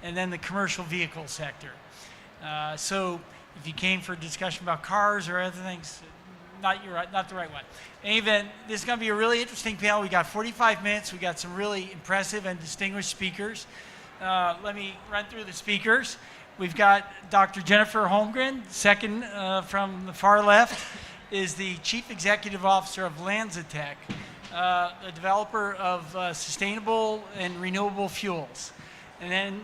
and then the commercial vehicle sector. So if you came for a discussion about cars or other things, not the right one. In any event, this is going to be a really interesting panel. We got 45 minutes. We got some really impressive and distinguished speakers. Let me run through the speakers. We've got Dr. Jennifer Holmgren, second from the far left, is the Chief Executive Officer of LanzaTech, a developer of sustainable and renewable fuels. And then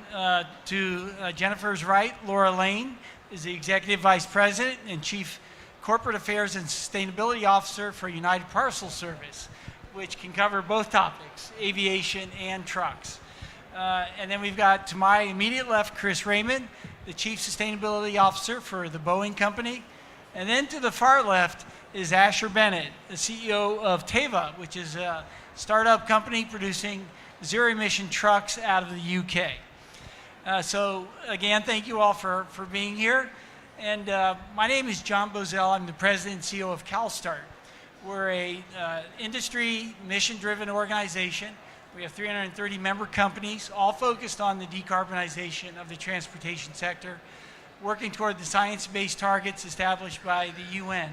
to Jennifer's right, Laura Lane is the Executive Vice President and Chief Corporate Affairs and Sustainability Officer for United Parcel Service, which can cover both topics, aviation and trucks. And then we've got to my immediate left, Chris Raymond, the Chief Sustainability Officer for the Boeing Company. And then to the far left is Asher Bennett, the CEO of Teva, which is a startup company producing zero-emission trucks out of the UK. So again, thank you all for being here. And my name is John Bozell. I'm the President and CEO of CalSTART. We're a industry mission-driven organization. We have 330 member companies, all focused on the decarbonization of the transportation sector, working toward the science-based targets established by the UN.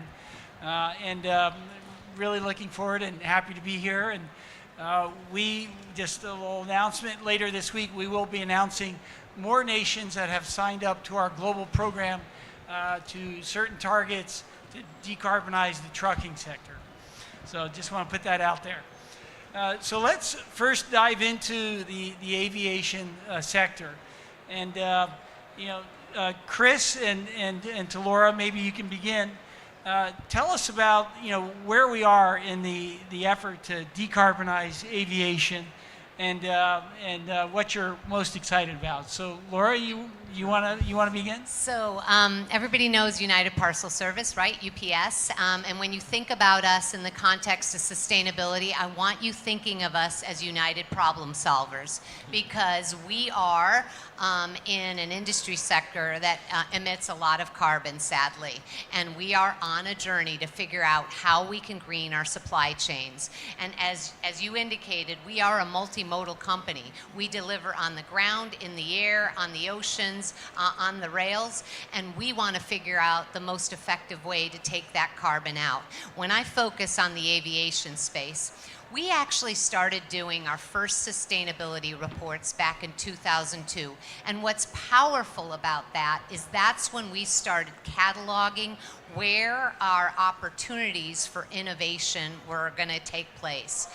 Really looking forward and happy to be here. And we, just a little announcement, later this week we will be announcing more nations that have signed up to our global program to certain targets to decarbonize the trucking sector. So just want to put that out there. So let's first dive into the aviation sector. And Chris and to Laura, maybe you can begin. Tell us about where we are in the effort to decarbonize aviation, and what you're most excited about. So Laura, you want to begin? So everybody knows United Parcel Service, right? UPS. And when you think about us in the context of sustainability, I want you thinking of us as united problem solvers, because we are in an industry sector that emits a lot of carbon, sadly. And we are on a journey to figure out how we can green our supply chains. And as you indicated, we are a multimodal company. We deliver on the ground, in the air, on the oceans, on the rails, and we want to figure out the most effective way to take that carbon out. When I focus on the aviation space, we actually started doing our first sustainability reports back in 2002. And what's powerful about that is that's when we started cataloging where our opportunities for innovation were going to take place.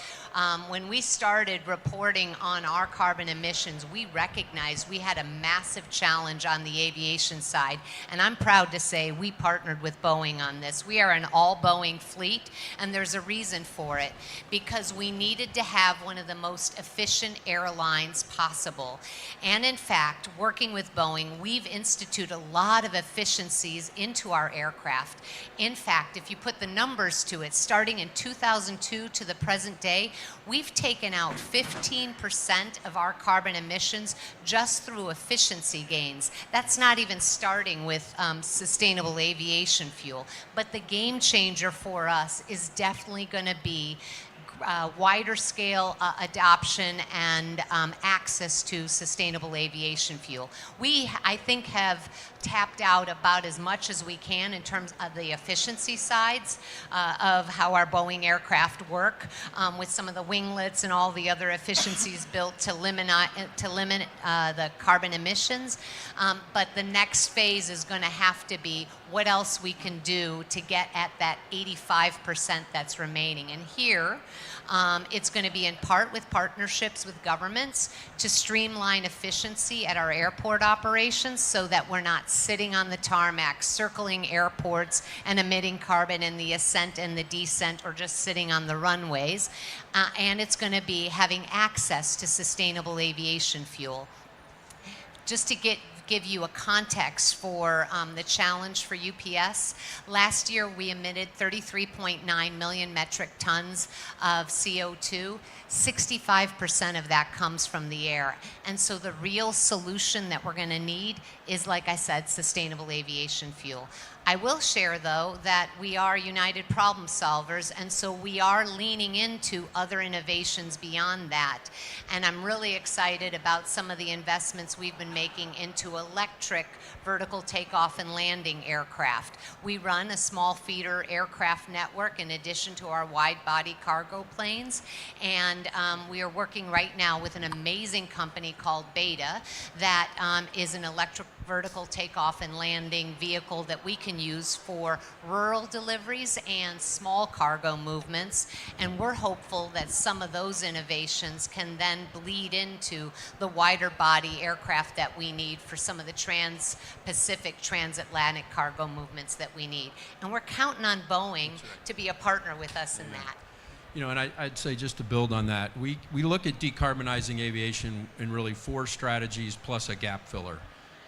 When we started reporting on our carbon emissions, we recognized we had a massive challenge on the aviation side. And I'm proud to say we partnered with Boeing on this. We are an all Boeing fleet, and there's a reason for it, because we needed to have one of the most efficient airlines possible. And in fact, working with Boeing, we've instituted a lot of efficiencies into our aircraft. In fact, if you put the numbers to it, starting in 2002 to the present day, we've taken out 15% of our carbon emissions just through efficiency gains. That's not even starting with sustainable aviation fuel. But the game changer for us is definitely going to be wider scale adoption and access to sustainable aviation fuel. We, I think, have tapped out about as much as we can in terms of the efficiency sides of how our Boeing aircraft work, with some of the winglets and all the other efficiencies built to limit the carbon emissions. But the next phase is going to have to be what else we can do to get at that 85% that's remaining. And here, it's going to be in part with partnerships with governments to streamline efficiency at our airport operations so that we're not sitting on the tarmac, circling airports and emitting carbon in the ascent and the descent, or just sitting on the runways. And it's going to be having access to sustainable aviation fuel. Just to give you a context for the challenge for UPS. Last year, we emitted 33.9 million metric tons of CO2. 65% of that comes from the air. And so the real solution that we're going to need is, like I said, sustainable aviation fuel. I will share, though, that we are united problem solvers, and so we are leaning into other innovations beyond that. And I'm really excited about some of the investments we've been making into electric vertical takeoff and landing aircraft. We run a small feeder aircraft network in addition to our wide-body cargo planes, and we are working right now with an amazing company called Beta that is an electric vertical takeoff and landing vehicle that we can use for rural deliveries and small cargo movements. And we're hopeful that some of those innovations can then bleed into the wider body aircraft that we need for some of the trans-Pacific, transatlantic cargo movements that we need. And we're counting on Boeing to be a partner with us in that. You know, and I'd say, just to build on that, we look at decarbonizing aviation in really 4 strategies plus a gap filler.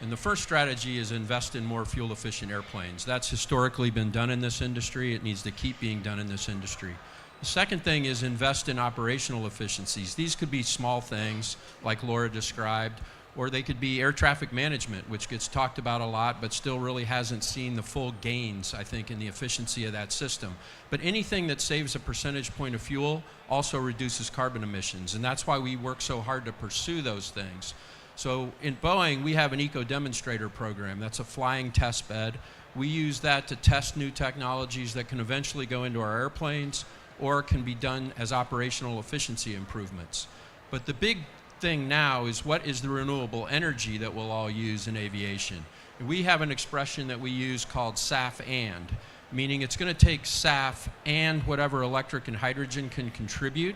And the first strategy is invest in more fuel-efficient airplanes. That's historically been done in this industry. It needs to keep being done in this industry. The second thing is invest in operational efficiencies. These could be small things, like Laura described, or they could be air traffic management, which gets talked about a lot, but still really hasn't seen the full gains, I think, in the efficiency of that system. But anything that saves a percentage point of fuel also reduces carbon emissions, and that's why we work so hard to pursue those things. So in Boeing, we have an eco-demonstrator program. That's a flying test bed. We use that to test new technologies that can eventually go into our airplanes or can be done as operational efficiency improvements. But the big thing now is, what is the renewable energy that we'll all use in aviation? And we have an expression that we use called SAF and, meaning it's going to take SAF and whatever electric and hydrogen can contribute.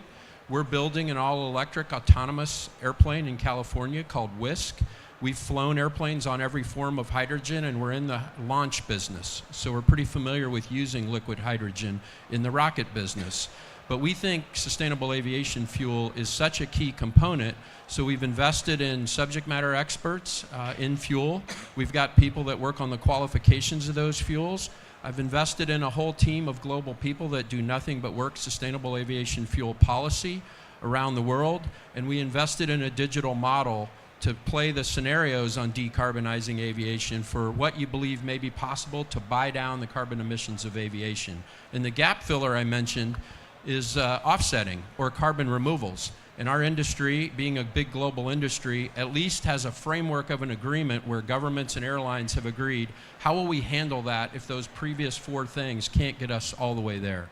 We're building an all-electric autonomous airplane in California called Whisk. We've flown airplanes on every form of hydrogen, and we're in the launch business. So we're pretty familiar with using liquid hydrogen in the rocket business. But we think sustainable aviation fuel is such a key component, so we've invested in subject matter experts in fuel. We've got people that work on the qualifications of those fuels. I've invested in a whole team of global people that do nothing but work sustainable aviation fuel policy around the world, and we invested in a digital model to play the scenarios on decarbonizing aviation for what you believe may be possible to buy down the carbon emissions of aviation. And the gap filler I mentioned is offsetting or carbon removals. And our industry, being a big global industry, at least has a framework of an agreement where governments and airlines have agreed, how will we handle that if those previous 4 things can't get us all the way there?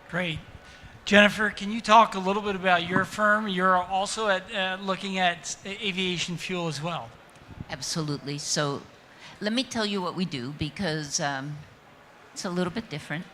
Great. Jennifer, can you talk a little bit about your firm? You're also looking at aviation fuel as well. Absolutely. So let me tell you what we do, because it's a little bit different.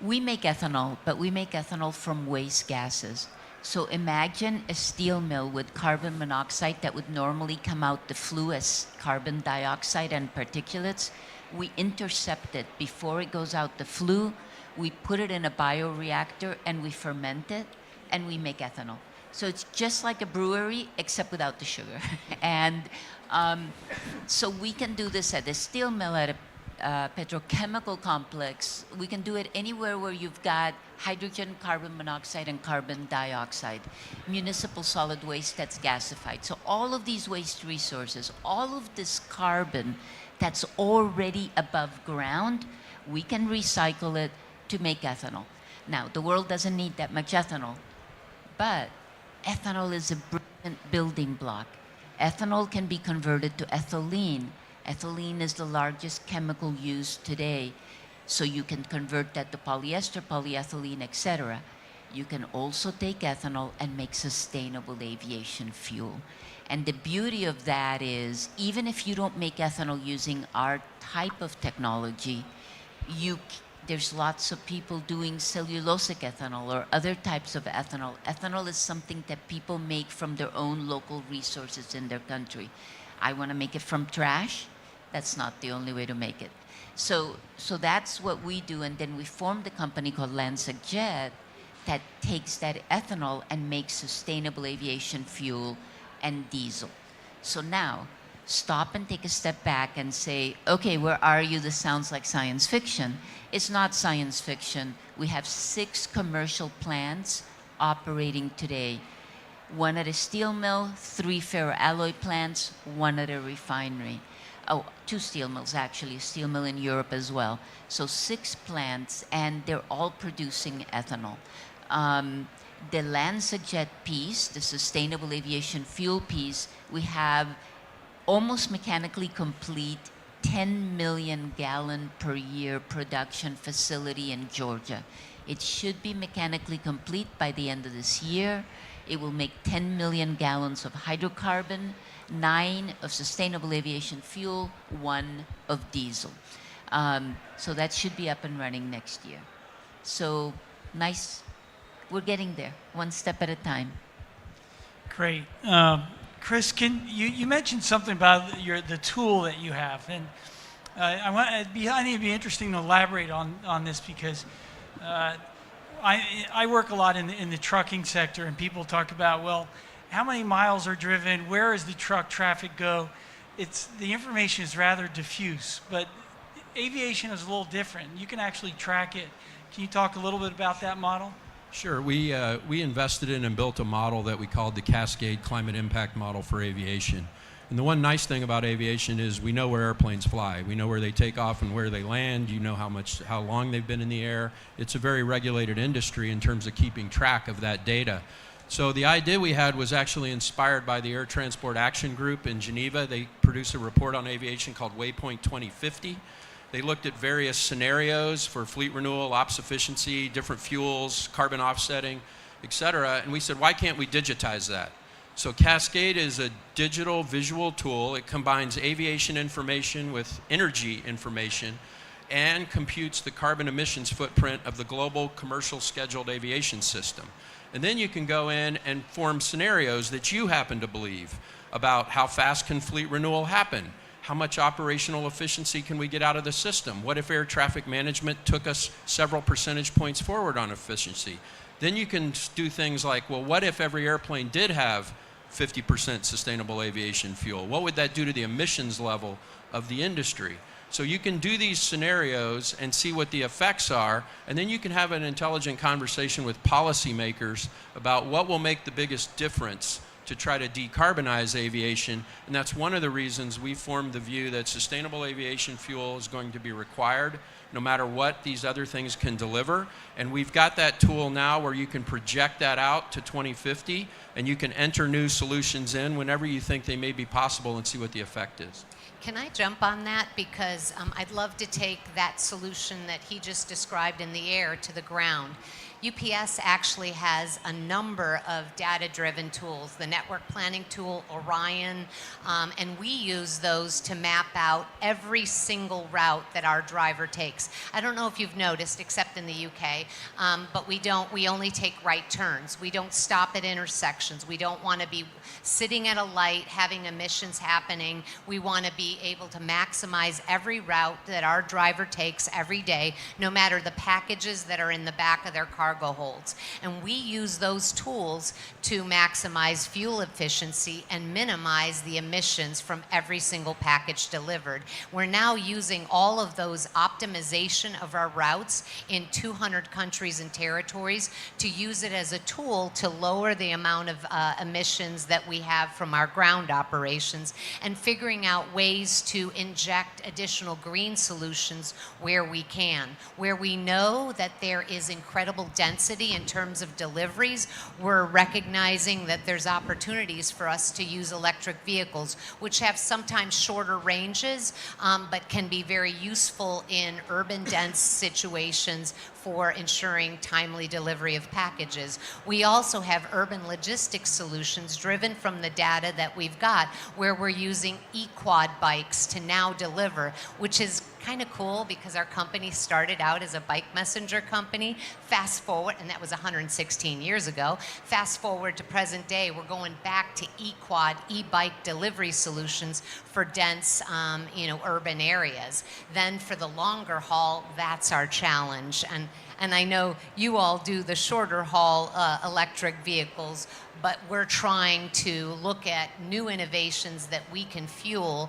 We make ethanol, but we make ethanol from waste gases. So imagine a steel mill with carbon monoxide that would normally come out the flue as carbon dioxide and particulates. We intercept it before it goes out the flue. We put it in a bioreactor and we ferment it and we make ethanol. So it's just like a brewery, except without the sugar. And so we can do this at a steel mill, at a petrochemical complex. We can do it anywhere where you've got hydrogen, carbon monoxide, and carbon dioxide. Municipal solid waste that's gasified. So all of these waste resources, all of this carbon that's already above ground, we can recycle it to make ethanol. Now, the world doesn't need that much ethanol, but ethanol is a brilliant building block. Ethanol can be converted to ethylene. Ethylene is the largest chemical used today. So you can convert that to polyester, polyethylene, etc. You can also take ethanol and make sustainable aviation fuel. And the beauty of that is, even if you don't make ethanol using our type of technology, there's lots of people doing cellulosic ethanol or other types of ethanol. Ethanol is something that people make from their own local resources in their country. I want to make it from trash. That's not the only way to make it. So that's what we do, and then we formed a company called Lansing Jet that takes that ethanol and makes sustainable aviation fuel and diesel. So now, stop and take a step back and say, okay, where are you? This sounds like science fiction. It's not science fiction. We have 6 commercial plants operating today. 1 at a steel mill, 3 ferroalloy plants, 1 at a refinery. Oh, 2 steel mills actually, a steel mill in Europe as well. So 6 plants, and they're all producing ethanol. The LanzaJet piece, the sustainable aviation fuel piece, we have almost mechanically complete 10 million gallon per year production facility in Georgia. It should be mechanically complete by the end of this year. It will make 10 million gallons of hydrocarbon, 9 of sustainable aviation fuel, 1 of diesel. So that should be up and running next year. So nice, we're getting there, one step at a time. Great. Chris, you mentioned something about the tool that you have, and I think it'd be interesting to elaborate on this because I work a lot in the trucking sector, and people talk about, well, how many miles are driven, where does the truck traffic go? The information is rather diffuse, but aviation is a little different. You can actually track it. Can you talk a little bit about that model? Sure. We invested in and built a model that we called the Cascade Climate Impact Model for aviation. And the one nice thing about aviation is we know where airplanes fly. We know where they take off and where they land. You know how long they've been in the air. It's a very regulated industry in terms of keeping track of that data. So the idea we had was actually inspired by the Air Transport Action Group in Geneva. They produced a report on aviation called Waypoint 2050. They looked at various scenarios for fleet renewal, ops efficiency, different fuels, carbon offsetting, et cetera. And we said, why can't we digitize that? So Cascade is a digital visual tool. It combines aviation information with energy information and computes the carbon emissions footprint of the global commercial scheduled aviation system. And then you can go in and form scenarios that you happen to believe about how fast can fleet renewal happen. How much operational efficiency can we get out of the system? What if air traffic management took us several percentage points forward on efficiency? Then you can do things like, well, what if every airplane did have 50% sustainable aviation fuel? What would that do to the emissions level of the industry? So you can do these scenarios and see what the effects are, and then you can have an intelligent conversation with policymakers about what will make the biggest difference to try to decarbonize aviation. And that's one of the reasons we formed the view that sustainable aviation fuel is going to be required no matter what these other things can deliver. And we've got that tool now where you can project that out to 2050 and you can enter new solutions in whenever you think they may be possible and see what the effect is. Can I jump on that? Because I'd love to take that solution that he just described in the air to the ground. UPS actually has a number of data-driven tools, the network planning tool, Orion, and we use those to map out every single route that our driver takes. I don't know if you've noticed, except in the UK, but we only take right turns. We don't stop at intersections. We don't want to be sitting at a light, having emissions happening. We want to be able to maximize every route that our driver takes every day, no matter the packages that are in the back of their cargo holds. And we use those tools to maximize fuel efficiency and minimize the emissions from every single package delivered. We're now using all of those optimization of our routes in 200 countries and territories to use it as a tool to lower the amount of emissions that we have from our ground operations, and figuring out ways to inject additional green solutions where we can. Where we know that there is incredible density in terms of deliveries, we're recognizing that there's opportunities for us to use electric vehicles, which have sometimes shorter ranges, but can be very useful in urban dense situations for ensuring timely delivery of packages. We also have urban logistics solutions driven from the data that we've got, where we're using e-quad bikes to now deliver, which is kind of cool because our company started out as a bike messenger company. Fast forward, and that was 116 years ago. Fast forward to present day, we're going back to e-quad, e-bike delivery solutions for dense, urban areas. Then for the longer haul, that's our challenge. And I know you all do the shorter haul electric vehicles, but we're trying to look at new innovations that we can fuel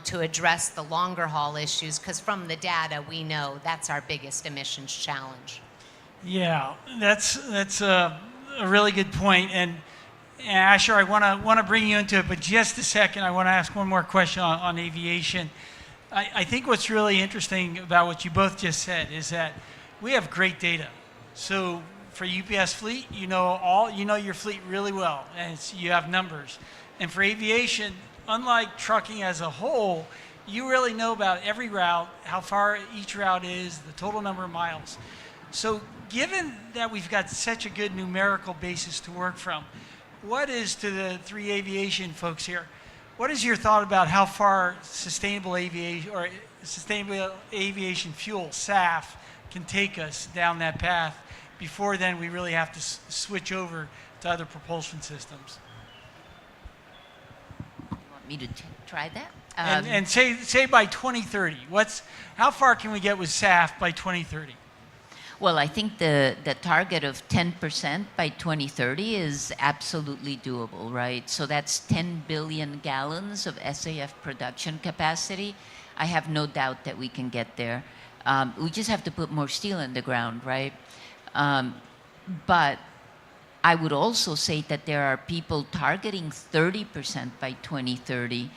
to address the longer haul issues, because from the data we know that's our biggest emissions challenge. Yeah, that's a really good point. And And Asher, I want to bring you into it, but just a second, I want to ask one more question on aviation. I think what's really interesting about what you both just said is that we have great data. So for UPS fleet, you know your fleet really well, and you have numbers. And for aviation, unlike trucking as a whole, you really know about every route, how far each route is, the total number of miles. So given that we've got such a good numerical basis to work from, what is, to the three aviation folks here, what is your thought about how far sustainable aviation fuel, SAF, can take us down that path before then we really have to switch over to other propulsion systems? You want me to try that? And say by 2030, how far can we get with SAF by 2030? Well, I think the target of 10% by 2030 is absolutely doable, right? So that's 10 billion gallons of SAF production capacity. I have no doubt that we can get there. We just have to put more steel in the ground, right? But I would also say that there are people targeting 30% by 2030,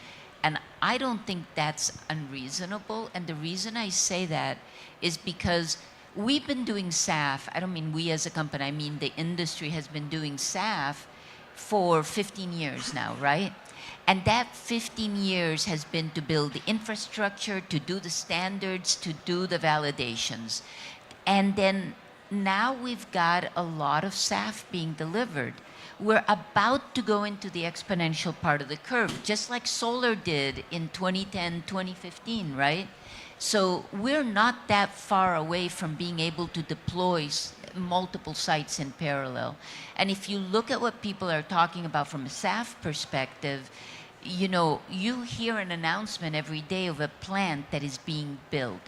and I don't think that's unreasonable. And the reason I say that is because we've been doing SAF, I don't mean we as a company, I mean the industry has been doing SAF for 15 years now, right? And that 15 years has been to build the infrastructure, to do the standards, to do the validations. And then now we've got a lot of SAF being delivered. We're about to go into the exponential part of the curve, just like solar did in 2010, 2015, right? So we're not that far away from being able to deploy multiple sites in parallel. And if you look at what people are talking about from a SAF perspective, you hear an announcement every day of a plant that is being built.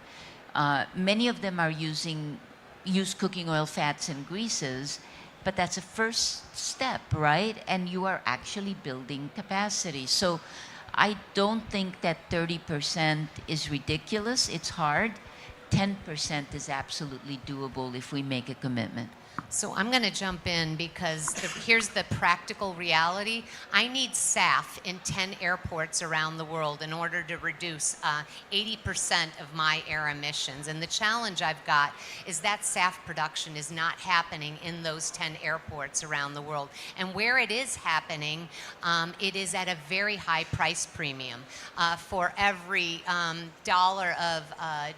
Many of them are use cooking oil, fats, and greases, but that's a first step, right? And you are actually building capacity. So I don't think that 30% is ridiculous. It's hard. 10% is absolutely doable if we make a commitment. So I'm going to jump in because here's the practical reality. I need SAF in 10 airports around the world in order to reduce 80% of my air emissions. And the challenge I've got is that SAF production is not happening in those 10 airports around the world. And where it is happening, it is at a very high price premium. For every dollar of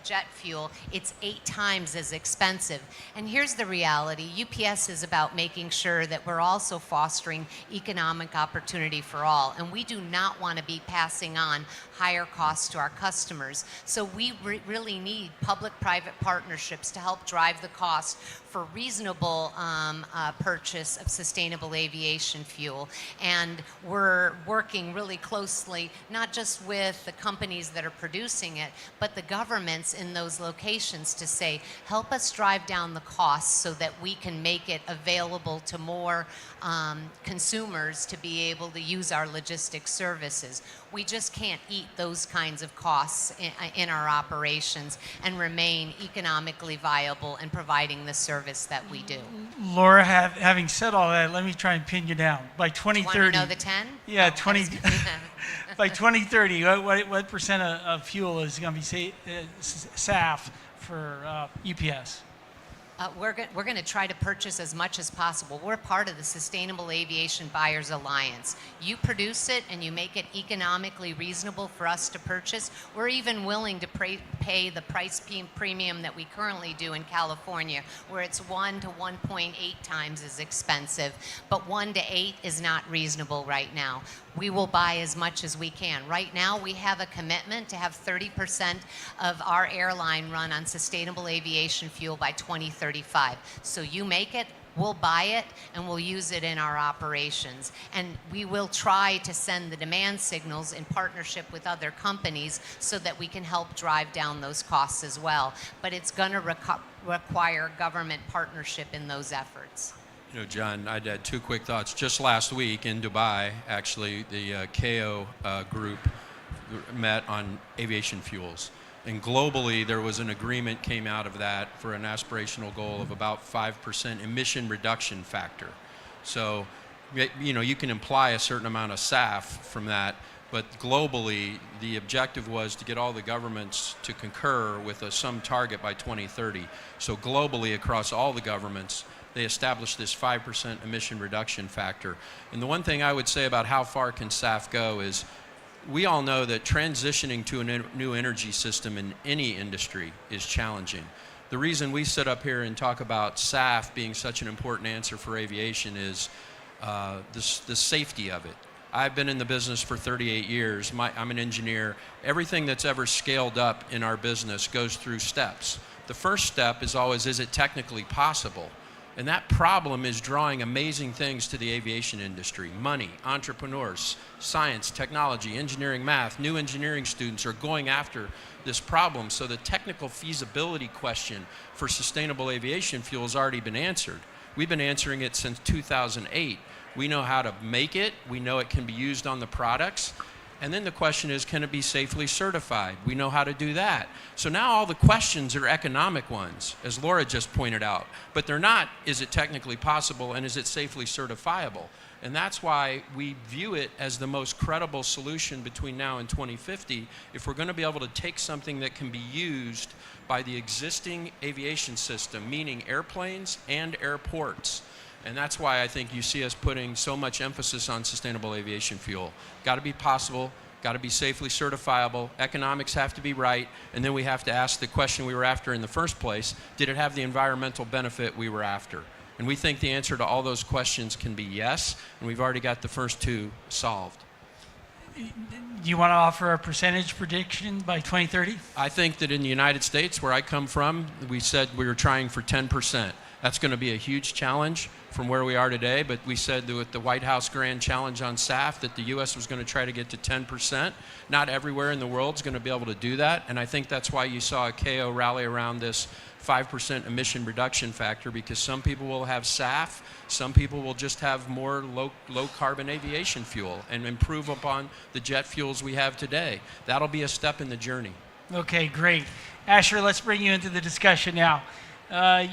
jet fuel, it's 8 times as expensive. And here's the reality. UPS is about making sure that we're also fostering economic opportunity for all. And we do not want to be passing on higher costs to our customers. So we really need public-private partnerships to help drive the cost for reasonable purchase of sustainable aviation fuel. And we're working really closely, not just with the companies that are producing it, but the governments in those locations to say, help us drive down the costs so that we can make it available to more consumers to be able to use our logistics services. We just can't eat those kinds of costs in our operations and remain economically viable in providing the service that we do. Laura, having said all that, let me try and pin you down. By 2030, Want to know the 10? Yeah, 20. By 2030, what percent of fuel is going to be SAF for UPS? We're going to try to purchase as much as possible. We're part of the Sustainable Aviation Buyers Alliance. You produce it and you make it economically reasonable for us to purchase. We're even willing to pay the price premium that we currently do in California, where it's 1 to 1.8 times as expensive. But 1 to 8 is not reasonable right now. We will buy as much as we can. Right now, we have a commitment to have 30% of our airline run on sustainable aviation fuel by 2035. So you make it, we'll buy it, and we'll use it in our operations. And we will try to send the demand signals in partnership with other companies so that we can help drive down those costs as well. But it's going to require government partnership in those efforts. John, I'd add 2 quick thoughts. Just last week in Dubai, actually, the KO group met on aviation fuels. And globally, there was an agreement came out of that for an aspirational goal of about 5% emission reduction factor. So You can imply a certain amount of SAF from that, but globally, the objective was to get all the governments to concur with some target by 2030. So globally, across all the governments, they established this 5% emission reduction factor. And the one thing I would say about how far can SAF go is, we all know that transitioning to a new energy system in any industry is challenging. The reason we sit up here and talk about SAF being such an important answer for aviation is the safety of it. I've been in the business for 38 years. I'm an engineer. Everything that's ever scaled up in our business goes through steps. The first step is always, is it technically possible? And that problem is drawing amazing things to the aviation industry. Money, entrepreneurs, science, technology, engineering, math, new engineering students are going after this problem. So the technical feasibility question for sustainable aviation fuel has already been answered. We've been answering it since 2008. We know how to make it. We know it can be used on the products. And then the question is, can it be safely certified? We know how to do that. So now all the questions are economic ones, as Laura just pointed out. But they're not, is it technically possible and is it safely certifiable? And that's why we view it as the most credible solution between now and 2050 if we're going to be able to take something that can be used by the existing aviation system, meaning airplanes and airports. And that's why I think you see us putting so much emphasis on sustainable aviation fuel. Got to be possible, got to be safely certifiable, economics have to be right, and then we have to ask the question we were after in the first place, did it have the environmental benefit we were after? And we think the answer to all those questions can be yes, and we've already got the first two solved. Do you want to offer a percentage prediction by 2030? I think that in the United States, where I come from, we said we were trying for 10%. That's going to be a huge challenge from where we are today, but we said that with the White House Grand Challenge on SAF that the U.S. was going to try to get to 10%. Not everywhere in the world is going to be able to do that, and I think that's why you saw a KO rally around this 5% emission reduction factor, because some people will have SAF, some people will just have more low carbon aviation fuel and improve upon the jet fuels we have today. That'll be a step in the journey. Okay, great. Asher, let's bring you into the discussion now.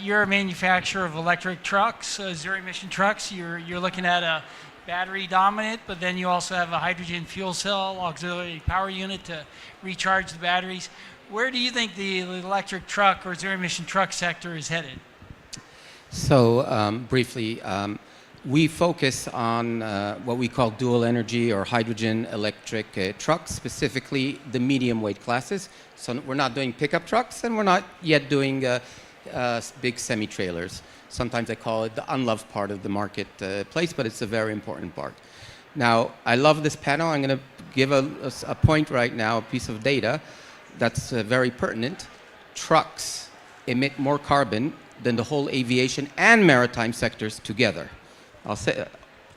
You're a manufacturer of electric trucks, zero-emission trucks. You're looking at a battery dominant, but then you also have a hydrogen fuel cell auxiliary power unit to recharge the batteries. Where do you think the electric truck or zero-emission truck sector is headed? So briefly, we focus on what we call dual energy or hydrogen electric trucks, specifically the medium weight classes. So we're not doing pickup trucks, and we're not yet doing big semi-trailers. Sometimes I call it the unloved part of the marketplace, but it's a very important part. Now, I love this panel. I'm going to give a point right now, a piece of data that's very pertinent. Trucks emit more carbon than the whole aviation and maritime sectors together. I'll say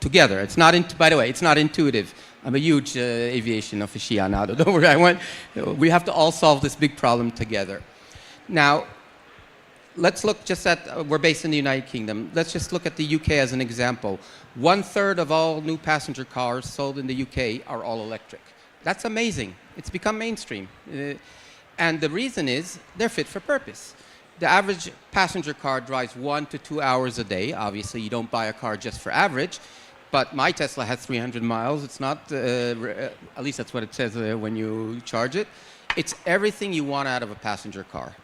together. It's not, by the way, it's not intuitive. I'm a huge aviation aficionado. Don't worry. We have to all solve this big problem together. Now, let's look just at, we're based in the United Kingdom. Let's just look at the UK as an example. 1/3 of all new passenger cars sold in the UK are all electric. That's amazing. It's become mainstream. And the reason is they're fit for purpose. The average passenger car drives 1 to 2 hours a day. Obviously, you don't buy a car just for average. But my Tesla has 300 miles. It's not, at least that's what it says when you charge it. It's everything you want out of a passenger car.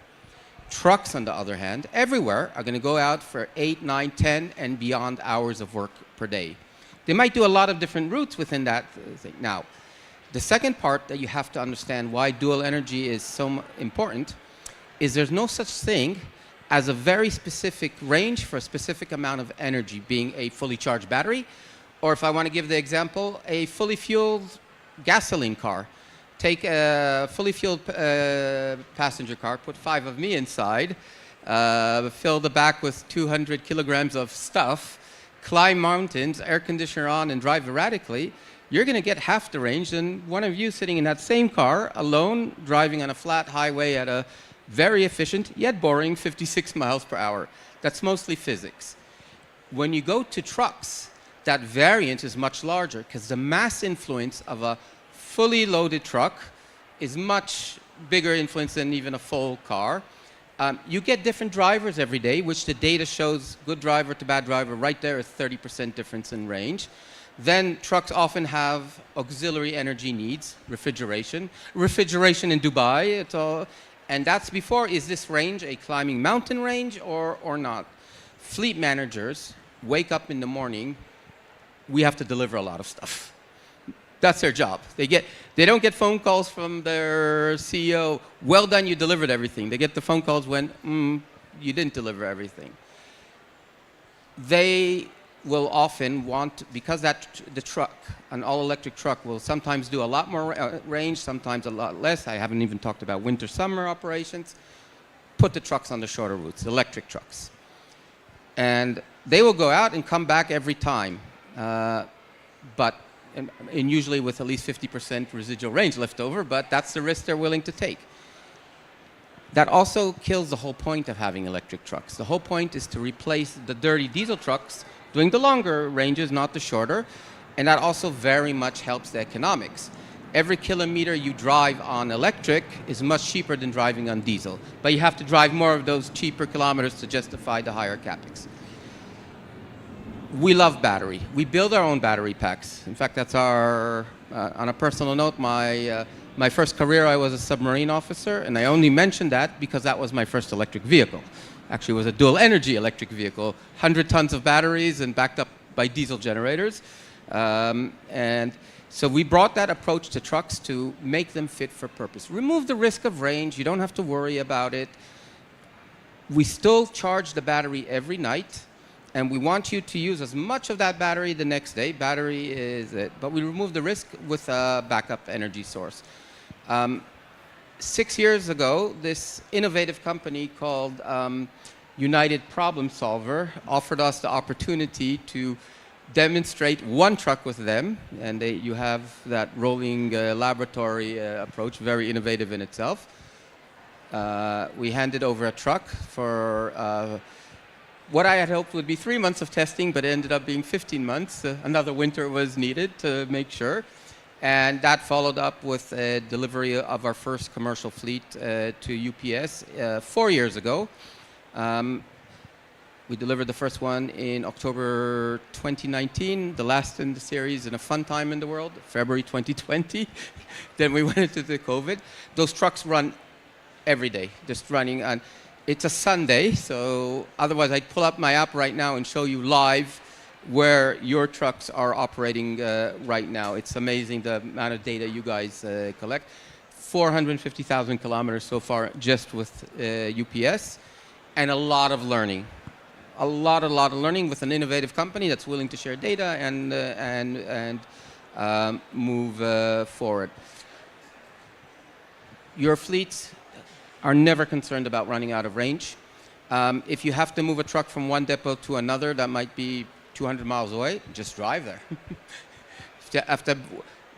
Trucks, on the other hand, everywhere are going to go out for 8, 9, 10, and beyond hours of work per day. They might do a lot of different routes within that thing. Now, the second part that you have to understand why dual energy is so important is there's no such thing as a very specific range for a specific amount of energy, being a fully charged battery, or if I want to give the example, a fully fueled gasoline car. Take a fully fueled passenger car, put 5 of me inside, fill the back with 200 kilograms of stuff, climb mountains, air conditioner on, and drive erratically. You're going to get half the range than one of you sitting in that same car, alone, driving on a flat highway at a very efficient, yet boring 56 miles per hour. That's mostly physics. When you go to trucks, that variance is much larger because the mass influence of a fully loaded truck is much bigger influence than even a full car. You get different drivers every day, which the data shows good driver to bad driver. Right there is 30% difference in range. Then trucks often have auxiliary energy needs, refrigeration. Refrigeration in Dubai, it's all, and that's before, is this range a climbing mountain range or not? Fleet managers wake up in the morning, we have to deliver a lot of stuff. That's their job. They don't get phone calls from their CEO, well done, you delivered everything. They get the phone calls when, you didn't deliver everything. They will often want, because the truck, an all-electric truck, will sometimes do a lot more range, sometimes a lot less. I haven't even talked about winter-summer operations. Put the trucks on the shorter routes, electric trucks. And they will go out and come back every time, but and usually with at least 50% residual range left over, but that's the risk they're willing to take. That also kills the whole point of having electric trucks. The whole point is to replace the dirty diesel trucks doing the longer ranges, not the shorter, and that also very much helps the economics. Every kilometer you drive on electric is much cheaper than driving on diesel, but you have to drive more of those cheaper kilometers to justify the higher capex. We love battery. We build our own battery packs. In fact, that's our, on a personal note, my first career I was a submarine officer, and I only mentioned that because that was my first electric vehicle. Actually, it was a dual energy electric vehicle, 100 tons of batteries and backed up by diesel generators. And so we brought that approach to trucks to make them fit for purpose. Remove the risk of range. You don't have to worry about it. We still charge the battery every night, and we want you to use as much of that battery the next day. Battery is it, but we remove the risk with a backup energy source. 6 years ago, this innovative company called United Problem Solver offered us the opportunity to demonstrate one truck with them, and you have that rolling laboratory approach, very innovative in itself. We handed over a truck for what I had hoped would be 3 months of testing, but it ended up being 15 months. Another winter was needed to make sure. And that followed up with a delivery of our first commercial fleet to UPS 4 years ago. We delivered the first one in October 2019, the last in the series, in a fun time in the world, February 2020. Then we went into the COVID. Those trucks run every day, just running. And it's a Sunday, so otherwise I'd pull up my app right now and show you live where your trucks are operating right now. It's amazing the amount of data you guys collect. 450,000 kilometers so far just with UPS, and a lot of learning. A lot of learning with an innovative company that's willing to share data and move forward. Your fleets are never concerned about running out of range. If you have to move a truck from one depot to another that might be 200 miles away, just drive there. If you have to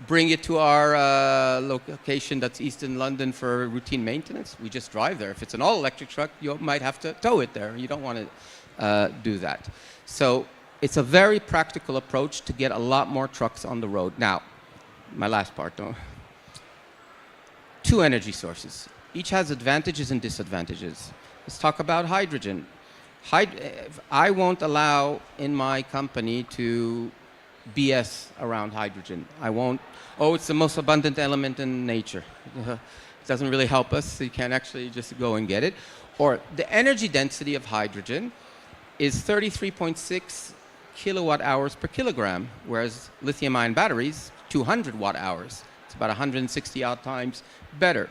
bring it to our location that's east in London for routine maintenance, we just drive there. If it's an all-electric truck, you might have to tow it there. You don't want to do that. So it's a very practical approach to get a lot more trucks on the road. Now, my last part, though. 2 energy sources. Each has advantages and disadvantages. Let's talk about hydrogen. I won't allow in my company to BS around hydrogen. I won't, it's the most abundant element in nature. It doesn't really help us, so you can't actually just go and get it. Or the energy density of hydrogen is 33.6 kilowatt hours per kilogram, whereas lithium-ion batteries, 200 watt hours. It's about 160 odd times better.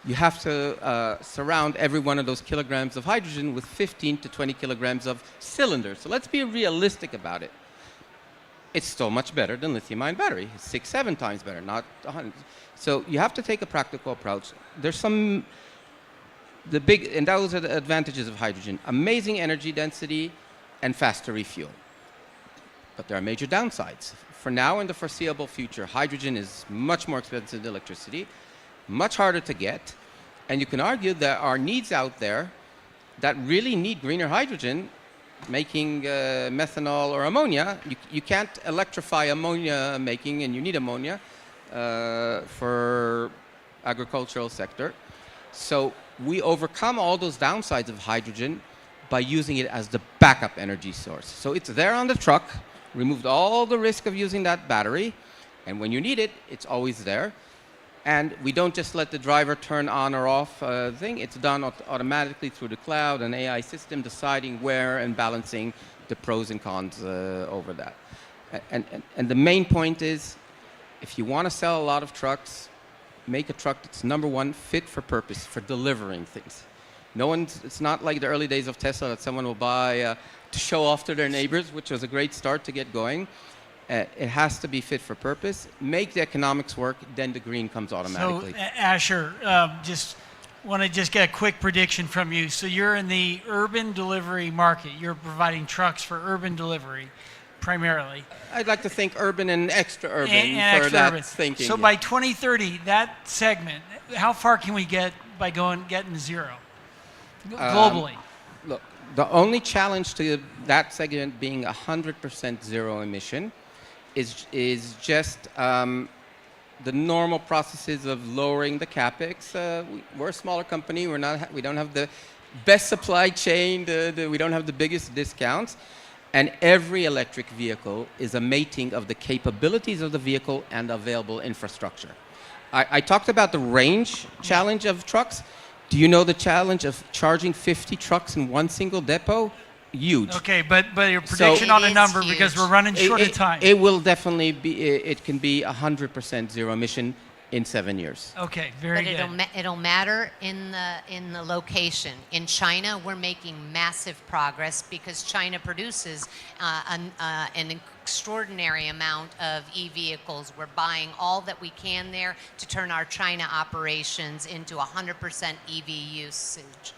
You have to surround every one of those kilograms of hydrogen with 15 to 20 kilograms of cylinders. So let's be realistic about it. It's still much better than lithium-ion battery. It's 6, 7 times better, not 100. So you have to take a practical approach. There's and those are the advantages of hydrogen. Amazing energy density and faster refuel. But there are major downsides. For now and the foreseeable future, hydrogen is much more expensive than electricity, much harder to get, and you can argue there are needs out there that really need greener hydrogen, making methanol or ammonia. You can't electrify ammonia making, and you need ammonia for agricultural sector. So we overcome all those downsides of hydrogen by using it as the backup energy source. So it's there on the truck, removed all the risk of using that battery, and when you need it, it's always there. And we don't just let the driver turn on or off thing. It's done automatically through the cloud, an AI system deciding where and balancing the pros and cons over that. And the main point is, if you want to sell a lot of trucks, make a truck that's, number one, fit for purpose, for delivering things. It's not like the early days of Tesla that someone will buy to show off to their neighbors, which was a great start to get going. It has to be fit for purpose. Make the economics work, then the green comes automatically. So, Asher, just want to just get a quick prediction from you. So you're in the urban delivery market. You're providing trucks for urban delivery, primarily. I'd like to think urban and extra urban And for extra that urban. thinking. So by 2030, that segment, how far can we get by getting to zero globally? Look, the only challenge to that segment being 100% zero emission is just the normal processes of lowering the capex. We're a smaller company. We don't have the best supply chain. We don't have the biggest discounts. And every electric vehicle is a mating of the capabilities of the vehicle and available infrastructure. I talked about the range challenge of trucks. Do you know the challenge of charging 50 trucks in one single depot? Huge. Okay, but your prediction on a is number, huge. because we're running short of time. It will definitely be, it can be 100% zero emission in 7 years. Okay, very But good. it'll matter in the location. In China, we're making massive progress because China produces an extraordinary amount of e-vehicles. We're buying all that we can there to turn our China operations into 100% EV usage.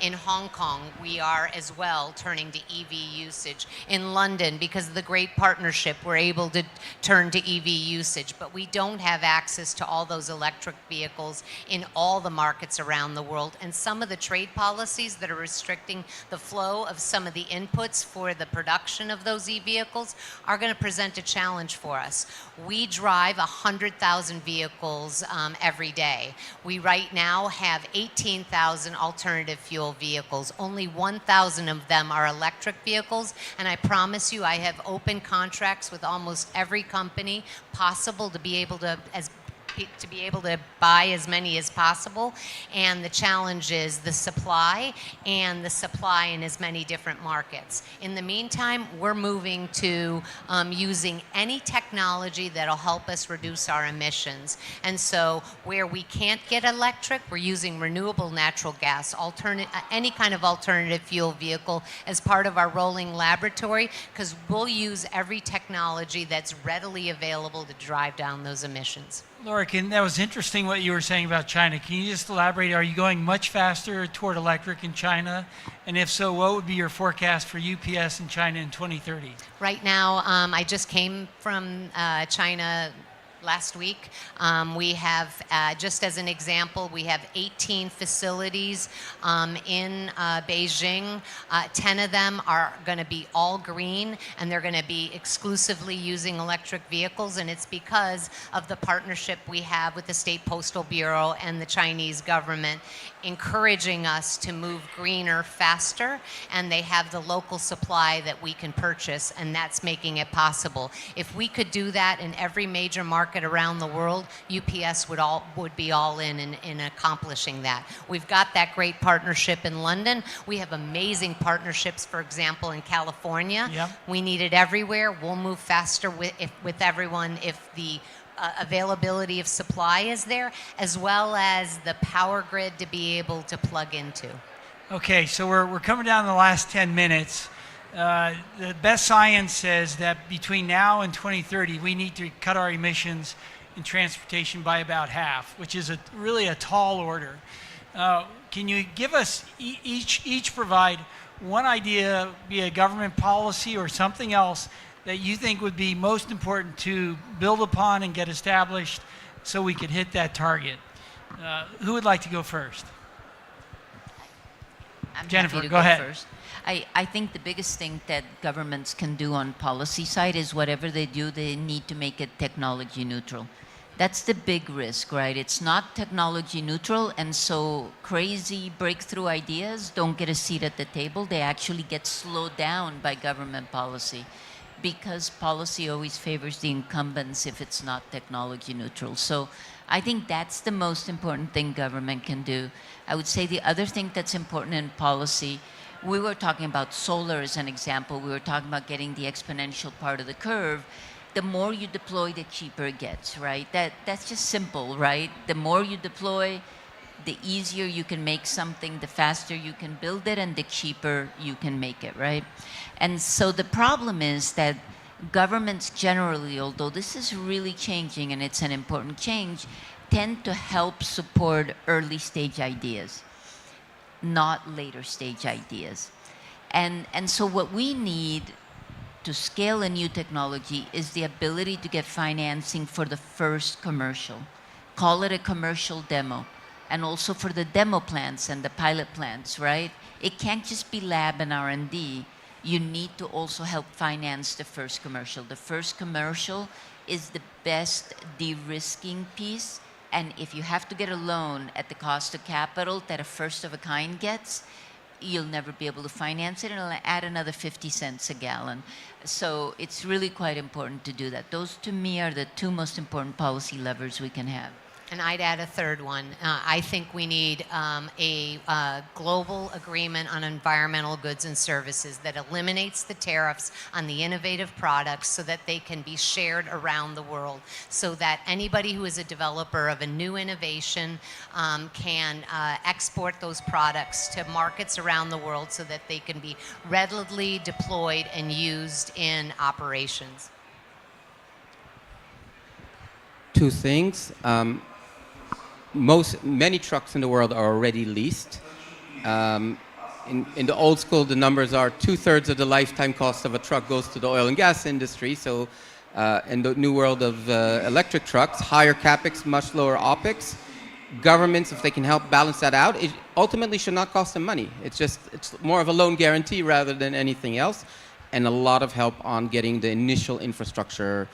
In Hong Kong, we are as well turning to EV usage. In London, because of the great partnership, we're able to turn to EV usage. But we don't have access to all those electric vehicles in all the markets around the world. And some of the trade policies that are restricting the flow of some of the inputs for the production of those e-vehicles are going to present a challenge for us. We drive 100,000 vehicles every day. We right now have 18,000 alternative fuel vehicles. Only 1,000 of them are electric vehicles, and I promise you I have open contracts with almost every company possible to be able to buy as many as possible. And the challenge is the supply in as many different markets. In the meantime, we're moving to using any technology that'll help us reduce our emissions. And so where we can't get electric, we're using renewable natural gas, any kind of alternative fuel vehicle as part of our rolling laboratory, because we'll use every technology that's readily available to drive down those emissions. Laura, that was interesting what you were saying about China. Can you just elaborate? Are you going much faster toward electric in China? And if so, what would be your forecast for UPS in China in 2030? Right now, I just came from China last week. We have, just as an example, we have 18 facilities in Beijing. 10 of them are going to be all green, and they're going to be exclusively using electric vehicles, and it's because of the partnership we have with the State Postal Bureau and the Chinese government, encouraging us to move greener faster, and they have the local supply that we can purchase, and that's making it possible. If we could do that in every major market around the world, UPS would be all in accomplishing that. We've got that great partnership in London. We have amazing partnerships, for example, in California. Yep. We need it everywhere. We'll move faster with everyone if the availability of supply is there, as well as the power grid to be able to plug into. Okay, so we're coming down to the last 10 minutes. The best science says that between now and 2030, we need to cut our emissions in transportation by about half, which is really a tall order. Can you give us, each provide one idea, be a government policy or something else, that you think would be most important to build upon and get established so we could hit that target? Who would like to go first? I'm Jennifer, happy to go ahead. first. I think the biggest thing that governments can do on policy side is whatever they do, they need to make it technology neutral. That's the big risk, right? It's not technology neutral, and so crazy breakthrough ideas don't get a seat at the table. They actually get slowed down by government policy, because policy always favors the incumbents if it's not technology neutral. So I think that's the most important thing government can do. I would say the other thing that's important in policy, we were talking about solar as an example. We were talking about getting the exponential part of the curve. The more you deploy, the cheaper it gets, right? That's just simple, right? The more you deploy, the easier you can make something, the faster you can build it, and the cheaper you can make it, right? And so the problem is that governments generally, although this is really changing and it's an important change, tend to help support early stage ideas, not later stage ideas. And so what we need to scale a new technology is the ability to get financing for the first commercial. Call it a commercial demo. And also for the demo plants and the pilot plants, right? It can't just be lab and R&D. You need to also help finance the first commercial. The first commercial is the best de-risking piece. And if you have to get a loan at the cost of capital that a first of a kind gets, you'll never be able to finance it, and it'll add another 50 cents a gallon. So it's really quite important to do that. Those, to me, are the two most important policy levers we can have. And I'd add a third one. I think we need a global agreement on environmental goods and services that eliminates the tariffs on the innovative products so that they can be shared around the world, so that anybody who is a developer of a new innovation can export those products to markets around the world so that they can be readily deployed and used in operations. Two things. Many trucks in the world are already leased. In the old school, the numbers are 2/3 of the lifetime cost of a truck goes to the oil and gas industry. So in the new world of electric trucks, higher capex, much lower opex. Governments, if they can help balance that out, it ultimately should not cost them money. It's more of a loan guarantee rather than anything else, and a lot of help on getting the initial infrastructure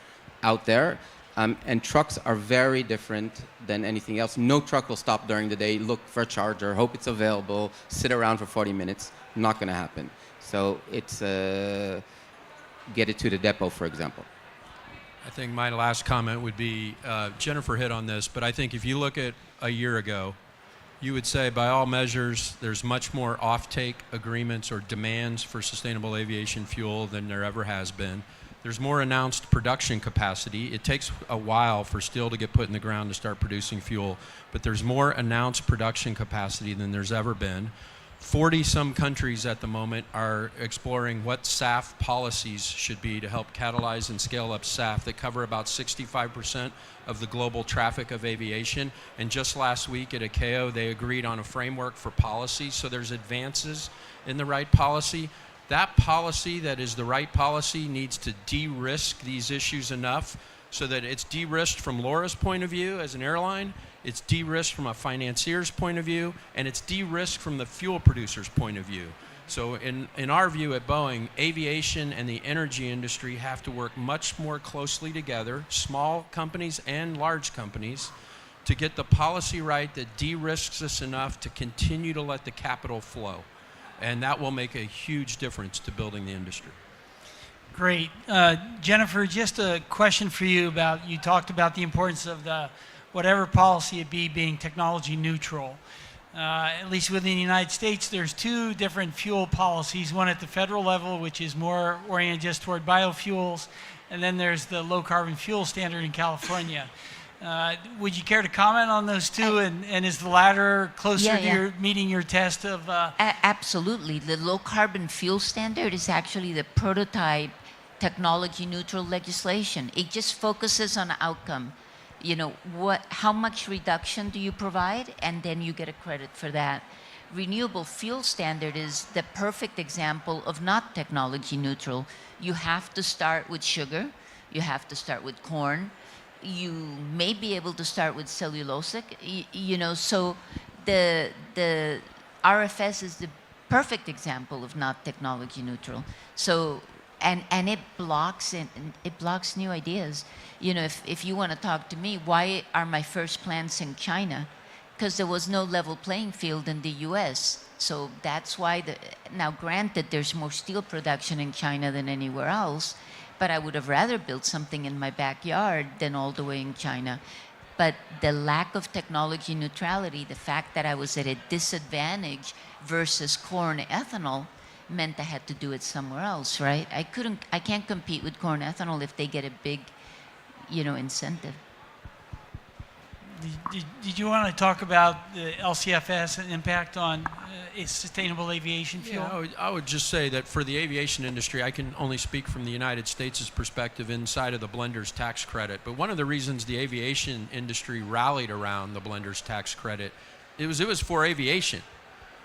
out there. And trucks are very different than anything else. No truck will stop during the day, look for a charger, hope it's available, sit around for 40 minutes. Not going to happen. So it's get it to the depot, for example. I think my last comment would be, Jennifer hit on this, but I think if you look at a year ago, you would say by all measures there's much more offtake agreements or demands for sustainable aviation fuel than there ever has been. There's more announced production capacity. It takes a while for steel to get put in the ground to start producing fuel, but there's more announced production capacity than there's ever been. 40-some countries at the moment are exploring what SAF policies should be to help catalyze and scale up SAF that cover about 65% of the global traffic of aviation. And just last week at ICAO, they agreed on a framework for policy, so there's advances in the right policy. That policy that is the right policy needs to de-risk these issues enough so that it's de-risked from Laura's point of view as an airline, it's de-risked from a financier's point of view, and it's de-risked from the fuel producer's point of view. So in our view at Boeing, aviation and the energy industry have to work much more closely together, small companies and large companies, to get the policy right that de-risks us enough to continue to let the capital flow. And that will make a huge difference to building the industry. Great. Jennifer, just a question for you about, you talked about the importance of the, whatever policy it be, being technology neutral. At least within the United States, there's two different fuel policies, one at the federal level, which is more oriented just toward biofuels, and then there's the low carbon fuel standard in California. Would you care to comment on those two? And is the latter closer to meeting your test of? Absolutely. The low carbon fuel standard is actually the prototype technology neutral legislation. It just focuses on outcome. You know, how much reduction do you provide? And then you get a credit for that. Renewable fuel standard is the perfect example of not technology neutral. You have to start with sugar. You have to start with corn. You may be able to start with cellulosic, you know, so the RFS is the perfect example of not technology neutral. So and it blocks new ideas. You know, if you want to talk to me, why are my first plants in China? Because there was no level playing field in the U.S. So that's why now granted there's more steel production in China than anywhere else, but I would have rather built something in my backyard than all the way in China. But the lack of technology neutrality, the fact that I was at a disadvantage versus corn ethanol, meant I had to do it somewhere else, right? I can't compete with corn ethanol if they get a big, incentive. Did you want to talk about the LCFS and impact on sustainable aviation fuel? Yeah, I would just say that for the aviation industry, I can only speak from the United States' perspective inside of the blender's tax credit. But one of the reasons the aviation industry rallied around the blender's tax credit, it was for aviation.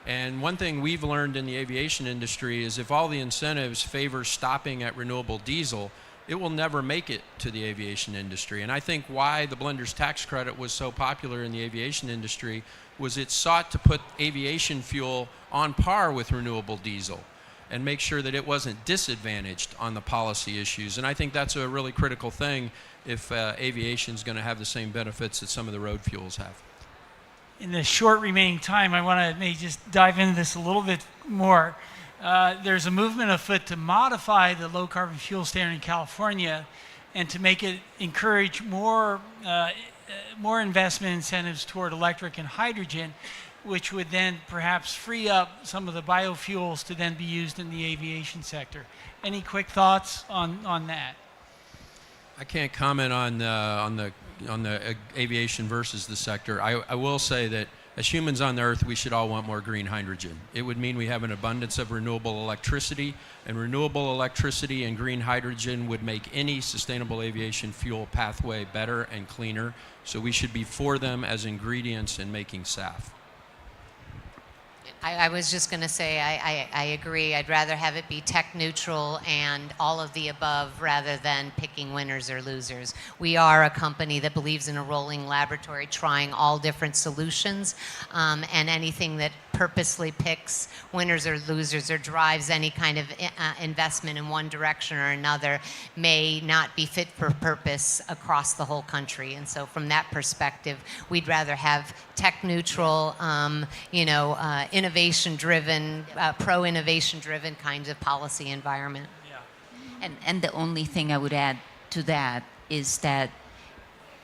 And one thing we've learned in the aviation industry is if all the incentives favor stopping at renewable diesel, it will never make it to the aviation industry. And I think why the blender's tax credit was so popular in the aviation industry was it sought to put aviation fuel on par with renewable diesel and make sure that it wasn't disadvantaged on the policy issues. And I think that's a really critical thing if aviation is going to have the same benefits that some of the road fuels have. In the short remaining time, I want to maybe just dive into this a little bit more. There's a movement afoot to modify the low carbon fuel standard in California and to make it encourage more investment incentives toward electric and hydrogen, which would then perhaps free up some of the biofuels to then be used in the aviation sector. Any quick thoughts on that? I can't comment on the aviation versus the sector. I will say that as humans on the earth, we should all want more green hydrogen. It would mean we have an abundance of renewable electricity, and renewable electricity and green hydrogen would make any sustainable aviation fuel pathway better and cleaner. So we should be for them as ingredients in making SAF. I was just going to say I agree. I'd rather have it be tech neutral and all of the above rather than picking winners or losers. We are a company that believes in a rolling laboratory, trying all different solutions, and anything that purposely picks winners or losers or drives any kind of investment in one direction or another may not be fit for purpose across the whole country. And so from that perspective, we'd rather have tech neutral, innovation driven, pro-innovation driven kinds of policy environment. Yeah. And the only thing I would add to that is that,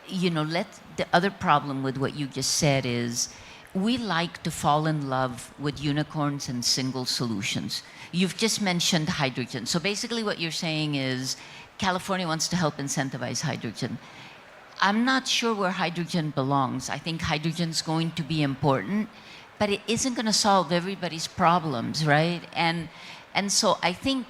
the other problem with what you just said is we like to fall in love with unicorns and single solutions. You've just mentioned hydrogen. So basically what you're saying is California wants to help incentivize hydrogen. I'm not sure where hydrogen belongs. I think hydrogen's going to be important, but it isn't going to solve everybody's problems, right? And so I think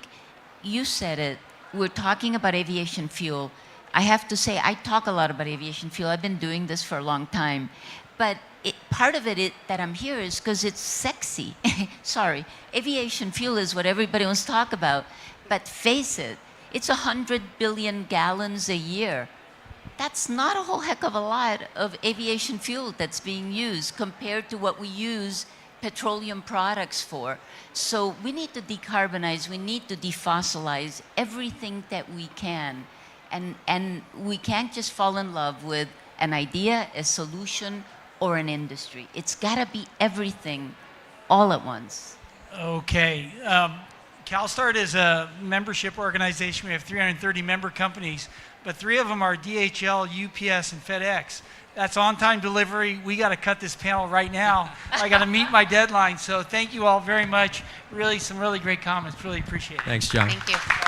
you said it. We're talking about aviation fuel. I have to say, I talk a lot about aviation fuel. I've been doing this for a long time. But part of it that I'm here is because it's sexy. Sorry. Aviation fuel is what everybody wants to talk about. But face it, it's 100 billion gallons a year. That's not a whole heck of a lot of aviation fuel that's being used compared to what we use petroleum products for. So we need to decarbonize, we need to defossilize everything that we can. And we can't just fall in love with an idea, a solution, or an industry. It's got to be everything all at once. Okay. CalSTART is a membership organization. We have 330 member companies, but 3 of them are DHL, UPS, and FedEx. That's on-time delivery. We got to cut this panel right now. I got to meet my deadline. So thank you all very much. Really, some really great comments. Really appreciate it. Thanks, John. Thank you.